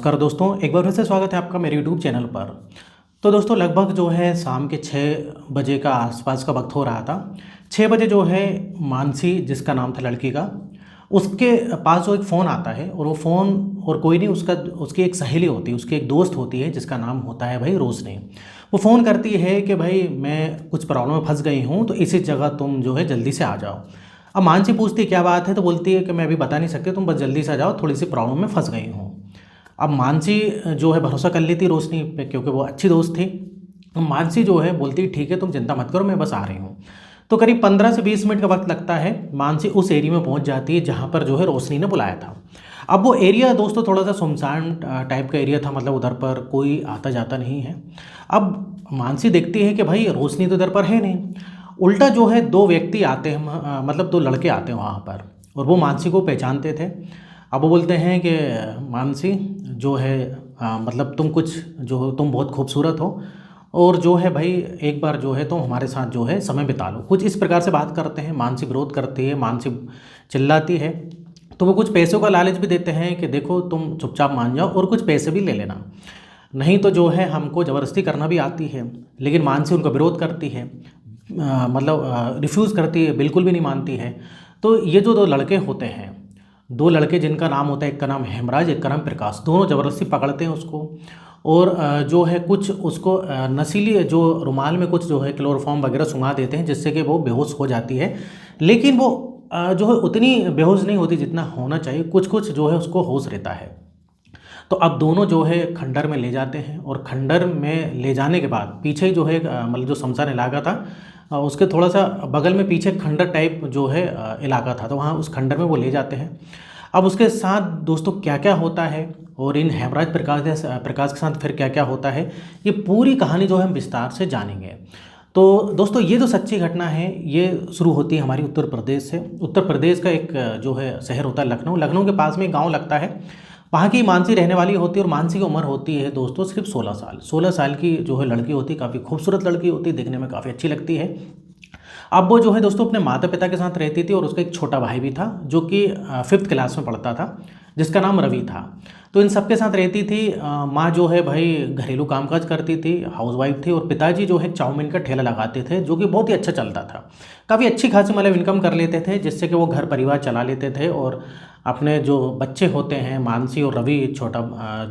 नमस्कार दोस्तों, एक बार फिर से स्वागत है आपका मेरे यूट्यूब चैनल पर। तो दोस्तों लगभग जो है शाम के 6 बजे का आसपास का वक्त हो रहा था। 6 बजे जो है मानसी, जिसका नाम था लड़की का, उसके पास जो एक फ़ोन आता है और वो फ़ोन और कोई नहीं, उसकी एक सहेली होती है, उसकी एक दोस्त होती है जिसका नाम होता है भाई रोशनी। वो फ़ोन करती है कि भाई मैं कुछ प्रॉब्लम में फंस गई हूँ, तो इसी जगह तुम जो है जल्दी से आ जाओ। अब मानसी पूछती है क्या बात है, तो बोलती है कि मैं अभी बता नहीं सकती, तुम बस जल्दी से आ जाओ, थोड़ी सी प्रॉब्लम में फंस गई हूँ। अब मानसी जो है भरोसा कर लेती रोशनी पे, क्योंकि वो अच्छी दोस्त थी। अब मानसी जो है बोलती ठीक है, तुम चिंता मत करो, मैं बस आ रही हूँ। तो करीब 15 से 20 मिनट का वक्त लगता है। मानसी उस एरिया में पहुंच जाती है जहाँ पर जो है रोशनी ने बुलाया था। अब वो एरिया दोस्तों थोड़ा सा सुनसान टाइप का एरिया था, मतलब उधर पर कोई आता जाता नहीं है। अब मानसी देखती है कि भाई रोशनी तो उधर पर है नहीं। उल्टा जो है दो व्यक्ति आते हैं, मतलब दो लड़के आते हैं वहाँ पर, और वो मानसी को पहचानते थे। अब वो बोलते हैं कि मानसी जो है, मतलब तुम बहुत खूबसूरत हो, और जो है भाई एक बार जो है तुम हमारे साथ जो है समय बिता लो, कुछ इस प्रकार से बात करते हैं। मानसी विरोध करती है, मानसी चिल्लाती है। तो वो कुछ पैसों का लालच भी देते हैं कि देखो तुम चुपचाप मान जाओ और कुछ पैसे भी ले लेना, नहीं तो जो है हमको ज़बरदस्ती करना भी आती है। लेकिन मानसी उनका विरोध करती है, मतलब रिफ्यूज़ करती है, बिल्कुल भी नहीं मानती है। तो ये जो दो लड़के होते हैं, दो लड़के जिनका नाम होता है, एक का नाम हेमराज, एक का नाम प्रकाश, दोनों ज़बरदस्ती पकड़ते हैं उसको। और जो है कुछ उसको नशीली जो रुमाल में कुछ जो है क्लोरोफॉर्म वगैरह सुंघा देते हैं, जिससे कि वो बेहोश हो जाती है। लेकिन वो जो है उतनी बेहोश नहीं होती जितना होना चाहिए, कुछ कुछ जो है उसको होश रहता है। तो अब दोनों जो है खंडर में ले जाते हैं, और खंडर में ले जाने के बाद पीछे जो है मतलब जो शमशान इलाका था, उसके थोड़ा सा बगल में पीछे खंडर टाइप जो है इलाका था, तो वहाँ उस खंडर में वो ले जाते हैं। अब उसके साथ दोस्तों क्या क्या होता है, और इन हेमराज प्रकाश के साथ फिर क्या क्या होता है, ये पूरी कहानी जो है हम विस्तार से जानेंगे। तो दोस्तों ये जो सच्ची घटना है, ये शुरू होती है हमारी उत्तर प्रदेश से। उत्तर प्रदेश का एक जो है शहर होता है लखनऊ। लखनऊ के पास में एक गाँव लगता है, वहाँ की मानसी रहने वाली होती है। और मानसी की उम्र होती है दोस्तों सिर्फ 16 साल। 16 साल की जो है लड़की होती है, काफ़ी खूबसूरत लड़की होती है, देखने में काफ़ी अच्छी लगती है। अब वो जो है दोस्तों अपने माता पिता के साथ रहती थी, और उसका एक छोटा भाई भी था जो कि 5th क्लास में पढ़ता था, जिसका नाम रवि था। तो इन सबके साथ रहती थी। माँ जो है भाई घरेलू कामकाज करती थी, हाउसवाइफ थी, और पिताजी जो है चाउमीन का ठेला लगाते थे, जो कि बहुत ही अच्छा चलता था। काफ़ी अच्छी खासी मतलब इनकम कर लेते थे, जिससे कि वो घर परिवार चला लेते थे, और अपने जो बच्चे होते हैं मानसी और रवि, छोटा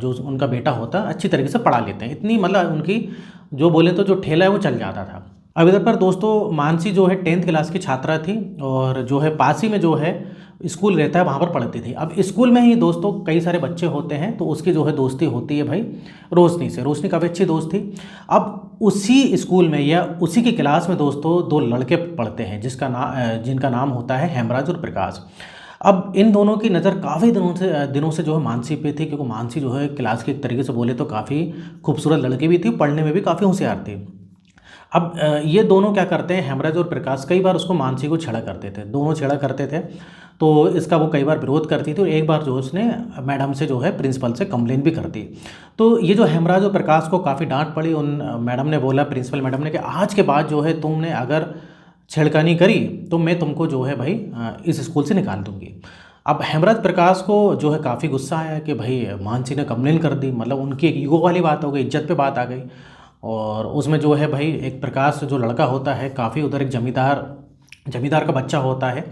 जो उनका बेटा होता, अच्छी तरीके से पढ़ा लेते हैं। इतनी मतलब उनकी जो बोले तो जो ठेला है वो चल जाता था। अब इधर पर दोस्तों मानसी जो है 10th क्लास की छात्रा थी, और जो है पास ही में जो है स्कूल रहता है, वहाँ पर पढ़ती थी। अब स्कूल में ही दोस्तों कई सारे बच्चे होते हैं, तो उसकी जो है दोस्ती होती है भाई रोशनी से। रोशनी काफ़ी अच्छी दोस्त थी। अब उसी स्कूल में या उसी की क्लास में दोस्तों दो लड़के पढ़ते हैं, जिनका नाम होता है हेमराज और प्रकाश। अब इन दोनों की नज़र काफ़ी दिनों से जो है मानसी पे थी, क्योंकि मानसी जो है क्लास की एक तरीके से बोले तो काफ़ी खूबसूरत लड़की भी थी, पढ़ने में भी काफ़ी होशियार थी। अब ये दोनों क्या करते हैं, हेमराज और प्रकाश कई बार उसको मानसी को छेड़ा करते थे, दोनों छेड़ा करते थे। तो इसका वो कई बार विरोध करती थी, और एक बार जो उसने मैडम से जो है प्रिंसिपल से कंप्लेन भी कर दी। तो ये जो हेमराज और प्रकाश को काफ़ी डांट पड़ी। उन मैडम ने बोला, प्रिंसिपल मैडम ने, कि आज के बाद जो है तुमने अगर छेड़खानी करी तो मैं तुमको जो है भाई इस स्कूल से निकाल दूंगी। अब हेमराज प्रकाश को जो है काफ़ी गुस्सा आया कि भाई मानसी ने कंप्लेन कर दी, मतलब उनकी एक ईगो वाली बात हो गई, इज्जत पे बात आ गई। और उसमें जो है भाई एक प्रकाश जो लड़का होता है, काफ़ी उधर एक जमींदार का बच्चा होता है।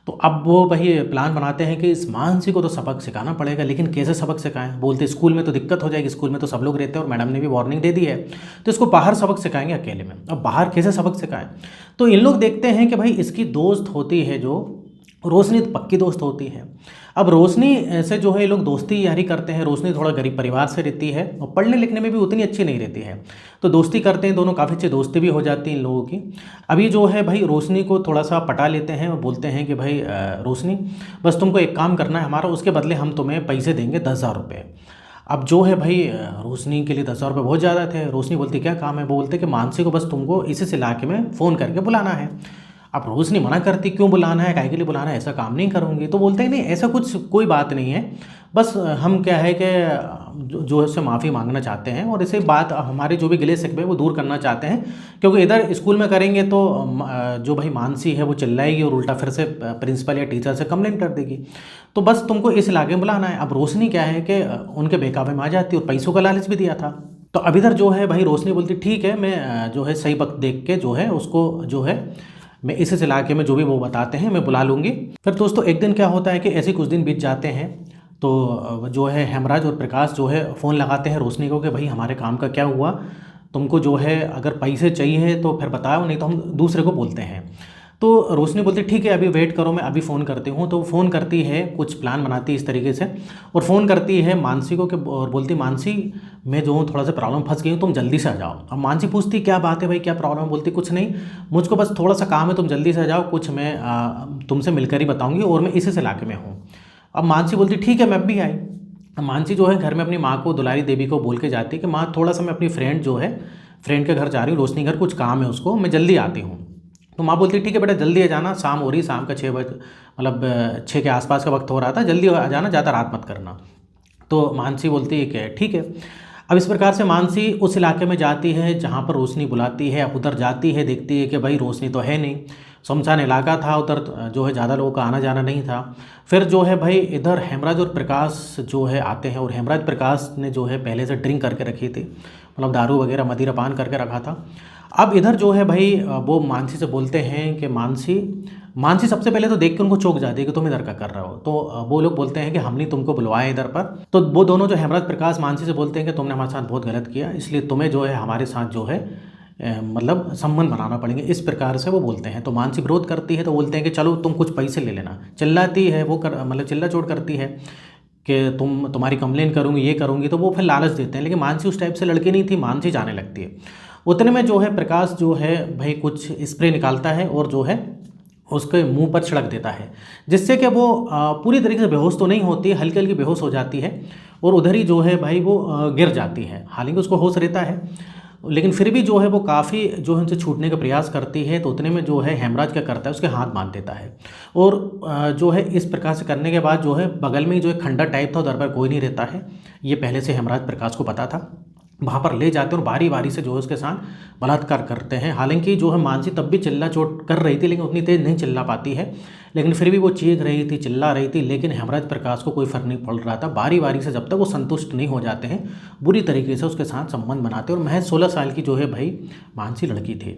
तो अब वो भाई प्लान बनाते हैं कि इस मानसी को तो सबक सिखाना पड़ेगा, लेकिन कैसे सबक सिखाएं। बोलते स्कूल में तो दिक्कत हो जाएगी, स्कूल में तो सब लोग रहते हैं और मैडम ने भी वार्निंग दे दी है, तो इसको बाहर सबक सिखाएंगे अकेले में। अब बाहर कैसे सबक सिखाएं, तो इन लोग देखते हैं कि भाई इसकी दोस्त होती है जो रोशनी, तो पक्की दोस्त होती है। अब रोशनी से जो है ये लोग दोस्ती यारी करते हैं। रोशनी थोड़ा गरीब परिवार से रहती है, और पढ़ने लिखने में भी उतनी अच्छी नहीं रहती है, तो दोस्ती करते हैं दोनों, काफ़ी अच्छी दोस्ती भी हो जाती है इन लोगों की। अभी जो है भाई रोशनी को थोड़ा सा पटा लेते हैं, और बोलते हैं कि भाई रोशनी, बस तुमको एक काम करना है हमारा, उसके बदले हम तुम्हें पैसे देंगे 10,000 रुपये। अब जो है भाई रोशनी के लिए 10,000 रुपये बहुत ज़्यादा थे। रोशनी बोलती क्या काम है, वो बोलते कि मानसी को बस तुमको इसी इलाके में फ़ोन करके बुलाना है। अब रोशनी मना करती, क्यों बुलाना है, काहे के लिए बुलाना है, ऐसा काम नहीं करूँगी। तो बोलते हैं नहीं, ऐसा कुछ कोई बात नहीं है, बस हम क्या है कि जो है उससे माफ़ी मांगना चाहते हैं और इसे बात हमारे जो भी गिले शिकवे वो दूर करना चाहते हैं, क्योंकि इधर स्कूल में करेंगे तो जो भाई मानसी है वो चिल्लाएगी और उल्टा फिर से प्रिंसिपल या टीचर से कंप्लेंट कर देगी। तो बस तुमको इस इलाके में बुलाना है। अब रोशनी क्या है कि उनके बेकाबू में आ जाती है और पैसों का लालच भी दिया था। तो अब इधर जो है भाई रोशनी बोलती ठीक है, मैं जो है सही वक्त देख के जो है उसको जो है मैं इस इलाके में जो भी वो बताते हैं मैं बुला लूँगी। फिर दोस्तों एक दिन क्या होता है कि ऐसे कुछ दिन बीत जाते हैं, तो जो है हेमराज और प्रकाश जो है फ़ोन लगाते हैं रोशनी को कि भाई हमारे काम का क्या हुआ, तुमको जो है अगर पैसे चाहिए तो फिर बताओ, नहीं तो हम दूसरे को बोलते हैं। तो रोशनी बोलती ठीक है अभी वेट करो, मैं अभी फ़ोन करती हूँ। तो फ़ोन करती है, कुछ प्लान बनाती है इस तरीके से और फ़ोन करती है मानसी को कि और बोलती मानसी मैं जो हूँ थोड़ा सा प्रॉब्लम फंस गई हूँ, तुम जल्दी से आ जाओ। अब मानसी पूछती क्या बात है भाई, क्या प्रॉब्लम? बोलती कुछ नहीं, मुझको बस थोड़ा सा काम है, तुम जल्दी से आ जाओ, कुछ मैं तुमसे मिलकर ही बताऊँगी और मैं इस इलाके में हूँ। अब मानसी बोलती ठीक है मैं भी आई। अब मानसी जो है घर में अपनी माँ को दुलारी देवी को बोल के जाती है कि माँ थोड़ा सा मैं अपनी फ्रेंड के घर जा रही हूँ, रोशनी घर, कुछ काम है उसको, मैं जल्दी आती हूँ। तो माँ बोलती ठीक है बेटा जल्दी आ जाना, शाम हो रही, शाम का 6 बजे मतलब 6 के आसपास का वक्त हो रहा था, जल्दी आ जाना, ज़्यादा रात मत करना। तो मानसी बोलती है कि ठीक है। अब इस प्रकार से मानसी उस इलाके में जाती है जहाँ पर रोशनी बुलाती है। अब उधर जाती है, देखती है कि भाई रोशनी तो है नहीं, सुनसान इलाका था, उधर जो है ज़्यादा लोगों का आना जाना नहीं था। फिर जो है भाई इधर हेमराज और प्रकाश जो है आते हैं और हेमराज प्रकाश ने जो है पहले से ड्रिंक करके रखी थी, मतलब दारू वगैरह मदिरा पान करके रखा था। अब इधर जो है भाई वो मानसी से बोलते हैं कि मानसी सबसे पहले तो देख के उनको चौंक जाती है कि तुम इधर क्या कर रहे हो। तो वो लोग बोलते हैं कि हमने तुमको बुलवाया इधर पर। तो वो दोनों जो हेमराज प्रकाश मानसी से बोलते हैं कि तुमने हमारे साथ बहुत गलत किया, इसलिए तुम्हें जो है हमारे साथ जो है मतलब संबंध बनाना पड़ेंगे, इस प्रकार से वो बोलते हैं। तो मानसी विरोध करती है, तो बोलते हैं कि चलो तुम कुछ पैसे ले लेना। चिल्लाती है वो मतलब चिल्ला चोट करती है कि तुम्हारी कंप्लेन करूँगी, ये करूँगी। तो वो फिर लालच देते हैं, लेकिन मानसी उस टाइप से लड़की नहीं थी, मानसी जाने लगती है। उतने में जो है प्रकाश जो है भाई कुछ स्प्रे निकालता है और जो है उसके मुंह पर छिड़क देता है, जिससे कि वो पूरी तरीके से बेहोश तो नहीं होती, हल्की हल्की बेहोश हो जाती है और उधर ही जो है भाई वो गिर जाती है। हालांकि उसको होश रहता है, लेकिन फिर भी जो है वो काफ़ी जो है उनसे छूटने का प्रयास करती है। तो उतने में जो है हेमराज क्या करता है, उसके हाथ बांध देता है और जो है इस प्रकार से करने के बाद जो है बगल में जो है खंडर टाइप था, उधर पर कोई नहीं रहता है, ये पहले से हेमराज प्रकाश को पता था। वहाँ पर ले जाते हैं और बारी बारी से जो है उसके साथ बलात्कार करते हैं। हालांकि जो है मानसी तब भी चिल्ला चोट कर रही थी, लेकिन उतनी तेज़ नहीं चिल्ला पाती है, लेकिन फिर भी वो चीख रही थी, चिल्ला रही थी। लेकिन हेमराज प्रकाश को कोई फर्क नहीं पड़ रहा था। बारी बारी से जब तक वो संतुष्ट नहीं हो जाते हैं, बुरी तरीके से उसके साथ संबंध बनाते हैं। और महज 16 साल की जो है भाई मानसी लड़की थी।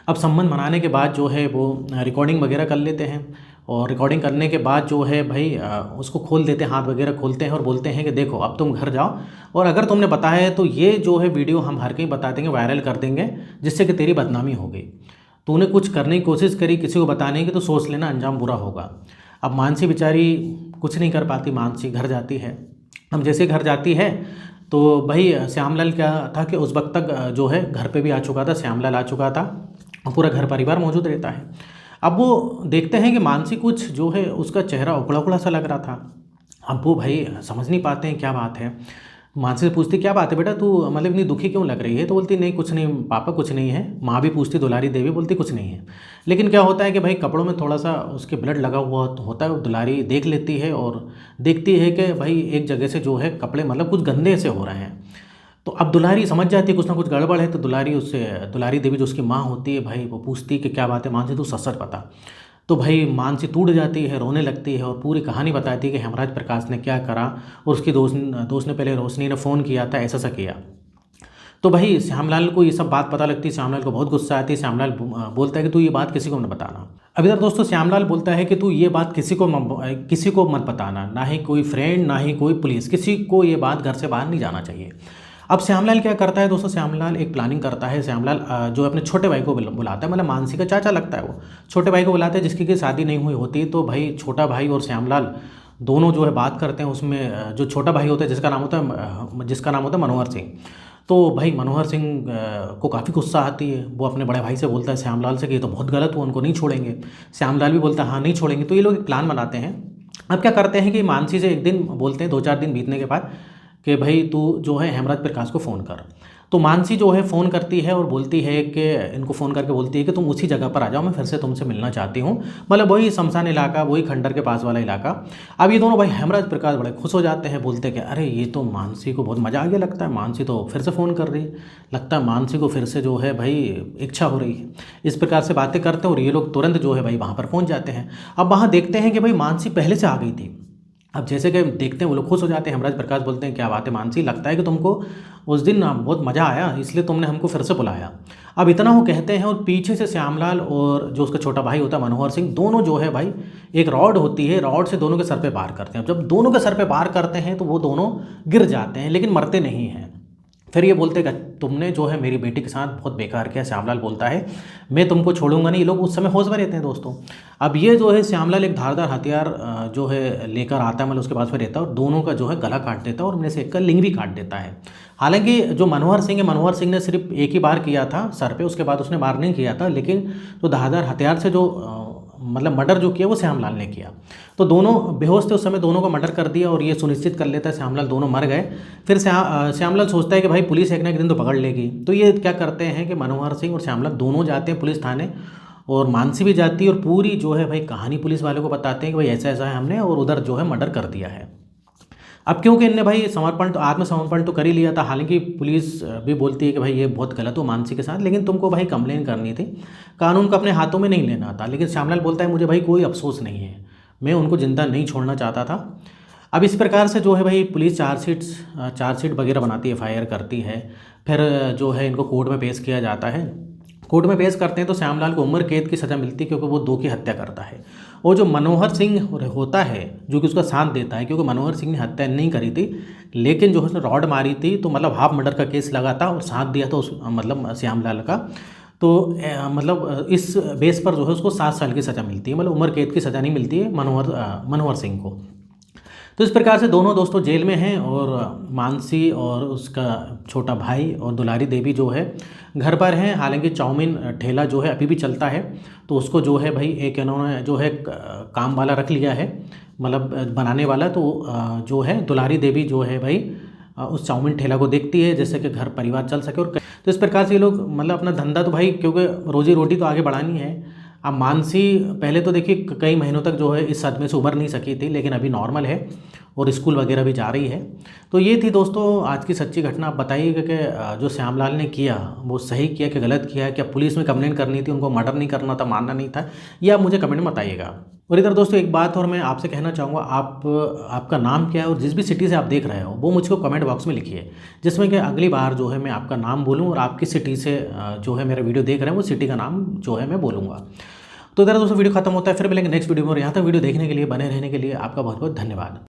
अब संबंध बनाने के बाद जो है वो रिकॉर्डिंग वगैरह कर लेते हैं और रिकॉर्डिंग करने के बाद जो है भाई उसको खोल देते हैं, हाथ वगैरह खोलते हैं और बोलते हैं कि देखो अब तुम घर जाओ और अगर तुमने बताया है तो ये जो है वीडियो हम हर कहीं बता देंगे, वायरल कर देंगे, जिससे कि तेरी बदनामी हो गई। तूने कुछ करने की कोशिश करी किसी को बताने की, तो सोच लेना अंजाम बुरा होगा। अब मानसी बेचारी कुछ नहीं कर पाती, मानसी घर जाती है। अब जैसे घर जाती है तो भाई श्यामलाल क्या था कि उस वक्त तक जो है घर पे भी आ चुका था, श्यामलाल आ चुका था, पूरा घर परिवार मौजूद रहता है। अब वो देखते हैं कि मानसी कुछ जो है उसका चेहरा उखड़ा उखड़ा सा लग रहा था। अब वो भाई समझ नहीं पाते हैं क्या बात है। मानसी से पूछती क्या बात है बेटा, तू मतलब इतनी दुखी क्यों लग रही है? तो बोलती नहीं कुछ नहीं पापा, कुछ नहीं है। माँ भी पूछती, दुलारी देवी बोलती कुछ नहीं है। लेकिन क्या होता है कि भाई कपड़ों में थोड़ा सा उसके ब्लड लगा हुआ होता है। वो दुलारी देख लेती है और देखती है कि भाई एक जगह से जो है कपड़े मतलब कुछ गंदे से हो रहे हैं। तो अब दुलारी समझ जाती है कुछ ना कुछ गड़बड़ है। तो दुलारी देवी जो उसकी माँ होती है भाई, वो पूछती है कि क्या बात है मानसी, तू सच सच बता। तो भाई मानसी टूट जाती है, रोने लगती है और पूरी कहानी बताती है कि हेमराज प्रकाश ने क्या करा और उसकी दोस्त ने पहले रोशनी ने फ़ोन किया था, ऐसा किया। तो भाई श्यामलाल को ये सब बात पता लगती है, श्यामलाल को बहुत गुस्सा आती है। श्यामलाल बोलता है कि तू ये बात किसी को मत बताना। अब इधर दोस्तों श्यामलाल बोलता है कि तू ये बात किसी को मत बताना, ना ही कोई फ्रेंड, ना ही कोई पुलिस, किसी को ये बात घर से बाहर नहीं जाना चाहिए। अब श्यामलाल क्या करता है दोस्तों, श्यामलाल एक प्लानिंग करता है। श्यामलाल जो अपने छोटे भाई को बुलाता है, मतलब मानसी का चाचा लगता है, वो छोटे भाई को बुलाता है जिसकी की शादी नहीं हुई होती। तो भाई छोटा भाई और श्यामलाल दोनों जो है बात करते हैं। उसमें जो छोटा भाई होता है जिसका नाम होता है मनोहर सिंह। तो भाई मनोहर सिंह को काफ़ी गुस्सा आती है। वो अपने बड़े भाई से बोलता है श्यामलाल से कि ये तो बहुत गलत हुआ, उनको नहीं छोड़ेंगे। श्यामलाल भी बोलता है हाँ नहीं छोड़ेंगे। तो ये लोग एक प्लान बनाते हैं। अब क्या करते हैं कि मानसी से एक दिन बोलते हैं, 2-4 दिन बीतने के बाद, कि भाई तू जो है हेमराज प्रकाश को फ़ोन कर। तो मानसी जो है फ़ोन करती है और बोलती है कि इनको फ़ोन करके बोलती है कि तुम उसी जगह पर आ जाओ, मैं फिर से तुमसे मिलना चाहती हूँ। मतलब वही शमशान इलाका, वही खंडर के पास वाला इलाका। अब ये दोनों भाई हेमराज प्रकाश बड़े खुश हो जाते हैं, बोलते हैं कि अरे ये तो मानसी को बहुत मज़ा आ गया, लगता है मानसी तो फिर से फ़ोन कर रही है, लगता है मानसी को फिर से जो है भाई इच्छा हो रही है। इस प्रकार से बातें करते हैं और ये लोग तुरंत जो है भाई वहाँ पर पहुँच जाते हैं। अब वहाँ देखते हैं कि भाई मानसी पहले से आ गई थी। अब जैसे कि देखते हैं वो लोग खुश हो जाते हैं, हेमराज प्रकाश बोलते हैं क्या बात है मानसी, लगता है कि तुमको उस दिन ना बहुत मज़ा आया इसलिए तुमने हमको फिर से बुलाया। अब इतना वो कहते हैं और पीछे से श्यामलाल और जो उसका छोटा भाई होता है मनोहर सिंह, दोनों जो है भाई एक रॉड होती है, रॉड से दोनों के सर पे वार करते हैं। जब दोनों के सर पे वार करते हैं तो वो दोनों गिर जाते हैं लेकिन मरते नहीं हैं। फिर ये बोलते कि तुमने जो है मेरी बेटी के साथ बहुत बेकार किया। श्यामलाल बोलता है मैं तुमको छोड़ूंगा नहीं। ये लोग उस समय होश में रहते हैं दोस्तों। अब ये जो है श्यामलाल एक धारदार हथियार जो है लेकर आता है, मतलब उसके पास में रहता है और दोनों का जो है गला काट देता है और उनमें से एक का लिंग भी काट देता है। हालांकि जो मनोहर सिंह है, मनोहर सिंह ने सिर्फ एक ही बार किया था सर पे, उसके बाद उसने वार नहीं किया था। लेकिन जो धारदार हथियार से जो मतलब मर्डर जो किया वो श्यामलाल ने किया। तो दोनों बेहोश थे उस समय, दोनों का मर्डर कर दिया और ये सुनिश्चित कर लेता है श्यामलाल दोनों मर गए। फिर श्यामलाल सोचता है कि भाई पुलिस एक ना एक दिन तो पकड़ लेगी। तो ये क्या करते हैं कि मनोहर सिंह और श्यामलाल दोनों जाते हैं पुलिस थाने और मानसी भी जाती है और पूरी जो है भाई कहानी पुलिस वालों को बताते हैं कि भाई ऐसा ऐसा है हमने और उधर जो है मर्डर कर दिया है। अब क्योंकि इनने भाई समर्पण तो आत्मसमर्पण तो कर ही लिया था, हालांकि पुलिस भी बोलती है कि भाई ये बहुत गलत हो मानसी के साथ, लेकिन तुमको भाई कंप्लेन करनी थी, कानून को अपने हाथों में नहीं लेना था। लेकिन श्यामलाल बोलता है मुझे भाई कोई अफसोस नहीं है, मैं उनको जिंदा नहीं छोड़ना चाहता था। अब इस प्रकार से जो है भाई पुलिस चार्जशीट वगैरह बनाती है, FIR करती है। फिर जो है इनको कोर्ट में पेश किया जाता है। कोर्ट में पेश करते हैं तो श्यामलाल को उम्र कैद की सज़ा मिलती है क्योंकि वो 2 की हत्या करता है। और जो मनोहर सिंह होता है जो कि उसका साथ देता है, क्योंकि मनोहर सिंह ने हत्या नहीं करी थी लेकिन जो उसने रॉड मारी थी तो मतलब हाफ मर्डर का केस लगा था और साथ दिया था उस मतलब श्यामलाल का। तो इस बेस पर जो है उसको 7 साल की सज़ा मिलती है, मतलब उम्र कैद की सज़ा नहीं मिलती है मनोहर सिंह को। तो इस प्रकार से दोनों दोस्तों जेल में हैं और मानसी और उसका छोटा भाई और दुलारी देवी जो है घर पर हैं। हालांकि चाउमीन ठेला जो है अभी भी चलता है, तो उसको जो है भाई एक इन्होंने जो है काम वाला रख लिया है, मतलब बनाने वाला। तो जो है दुलारी देवी जो है भाई उस चाउमीन ठेला को देखती है जैसे कि घर परिवार चल सके। और तो इस प्रकार से ये लोग मतलब अपना धंधा तो भाई, क्योंकि रोजी रोटी तो आगे बढ़ानी है। अब मानसी पहले तो देखिए कई महीनों तक जो है इस सदमे से उभर नहीं सकी थी, लेकिन अभी नॉर्मल है और स्कूल वगैरह भी जा रही है। तो ये थी दोस्तों आज की सच्ची घटना। आप बताइएगा कि जो श्यामलाल ने किया वो सही किया कि गलत किया, क्या पुलिस में कंप्लेंट करनी थी, उनको मर्डर नहीं करना था, मानना नहीं था, ये आप मुझे कमेंट में बताइएगा। और इधर दोस्तों एक बात और मैं आपसे कहना चाहूँगा, आपका नाम क्या है और जिस भी सिटी से आप देख रहे हो वो मुझको कमेंट बॉक्स में लिखिए, जिसमें कि अगली बार जो है मैं आपका नाम बोलूँ और आप किस सिटी से जो है मेरा वीडियो देख रहे हैं वो सिटी का नाम जो है मैं बोलूँगा। तो इधर दोस्तों वीडियो खत्म होता है, फिर मिलेंगे नेक्स्ट वीडियो में। और यहाँ तक वीडियो देखने के लिए, बने रहने के लिए आपका बहुत बहुत धन्यवाद।